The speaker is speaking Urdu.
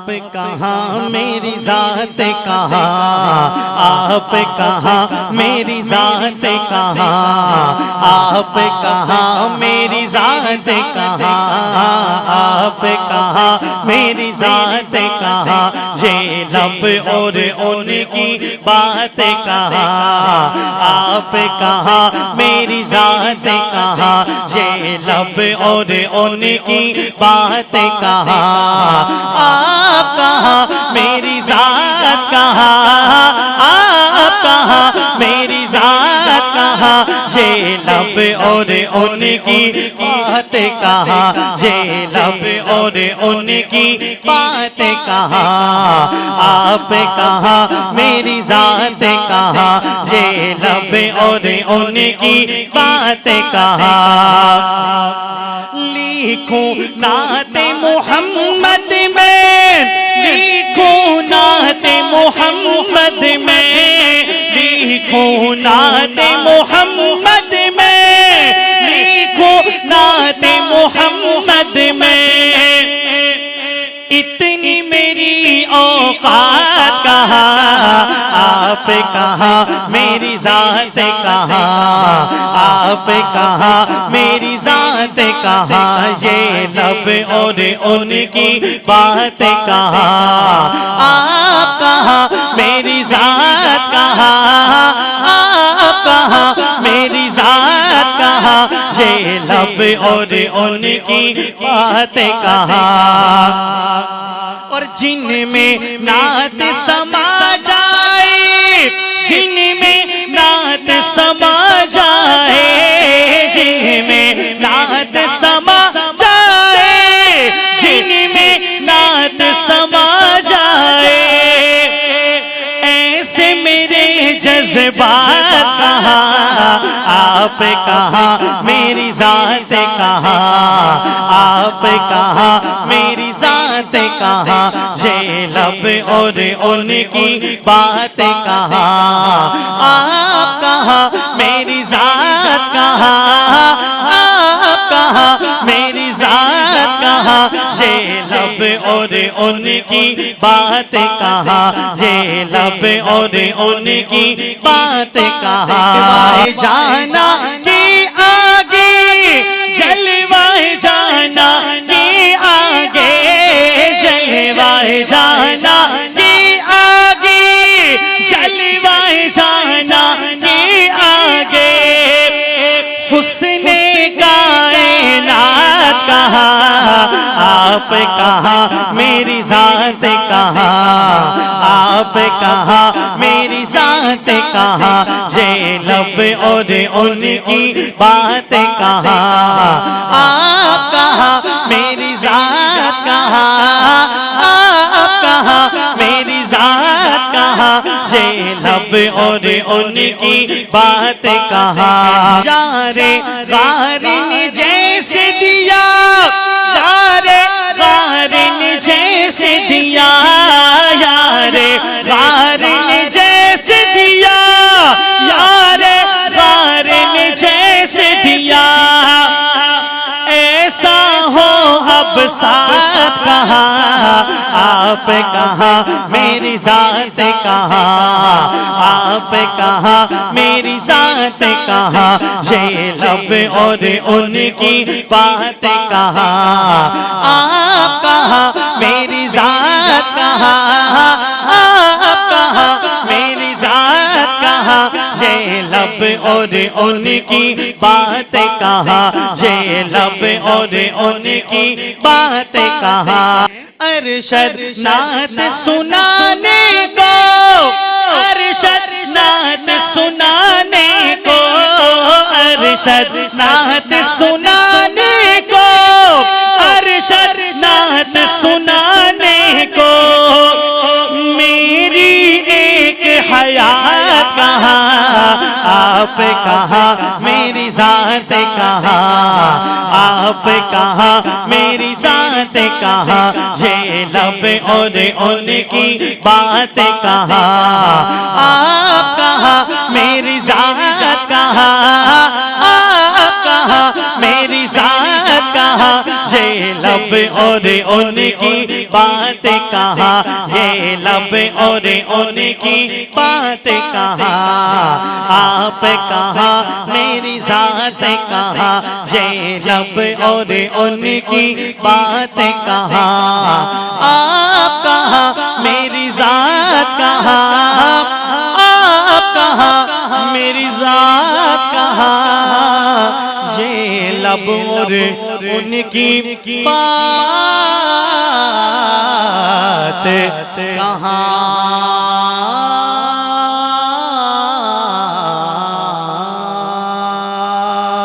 آپ کہاں میری ذات کہاں، آپ کہاں میری ذات کہاں، آپ کہاں میری ذات کہاں، آپ کہاں میری ذات کہاں، یہ لب اور ان کی بات کہاں، آپ کہاں میری ذات کہاں، یہ لب اور ان کی بات کہاں، آپ کہاں میری ذات کہاں، آپ کہاں میری ذات کہاں، یہ لب اور ان کی بات کہاں، یہ لب اور ان کی بات کہاں، آپ کہاں میری ذات کہاں، یہ لب اور ان کی بات کہاں۔ لکھوں نعت محمد میں، لکھوں نعت محمد میں، لکھوں نعت محمد میں، لکھوں نعت محمد میں، اتنی میری اوقات کہاں، آپ کہاں میری ذات کہاں، آپ کہاں میری ذات کہاں، یہ لب اور ان کی بات کہاں، آپ کہاں میری ذات کہاں، آپ کہاں میری ذات کہاں، یہ لب اور ان کی بات کہاں۔ اور جن میں نعت سما جائے، جن میں نعت سما جائے، جن میں نعت سما جائے، جن میں نعت سما جائے، ایسے میرے جذبات کہاں، آپ کہاں میری ذات کہاں، آپ کہاں میری ذات کہاں، یہ لب اور ان کی بات کہاں، آپ کہاں میری ذات کہاں، آپ کہاں میری ذات کہاں، یہ لب اور ان کی بات کہاں، یہ لب اور ان کی بات کہاں۔ جانا کی آگے جلوہ جانا کی آگے، جلوہ جانا کی آگے، جلوہ جانا کی آگے، حسن کائنات کہاں، آپ کہاں میری ذات کہاں، آپ کہاں میری ذات کہاں، یہ لب اور ان کی بات کہاں، آپ کہاں میری ذات کہاں، آپ کہاں میری ذات کہاں، یہ لب اور ان کی بات کہاں۔ یار غارن جیسے دیا، یار غارن جیسے دیا، یار غارن جیسے دیا، یار غارن جیسے دیا، ایسا ہو اب ساتھ کہاں، آپ کہاں میری ذات کہاں، آپ کہاں میری ذات کہاں، یہ لب اور ان کی بات کہاں، آپ کہاں میری ذات کہاں، آپ کہاں میری ذات کہاں، یہ لب اور ان کی بات کہاں، یہ لب اور ان کی بات کہاں۔ ارشد نعت سنانے کو، ارشد نعت سنانے کو، ارشد نعت سنانے کو، ارشد نعت سنانے کو، میری ایک حیات کہاں، آپ کہاں میری ذات کہاں، آپ کہاں میری ذات کہاں، یہ لب اور ان کی بات کہاں، آپ کہاں میری ذات کہاں، آپ کہاں میری ذات کہاں، یہ لب اور ان کی بات کہاں، یہ لب اور ان کی بات کہاں، آپ کہاں میری ذات کہاں، یہ لب اور ان کی بات کہاں، آپ کہاں میری ذات کہاں، آپ کہاں میری ذات کہاں، یہ لب اور ان کی بات کہاں۔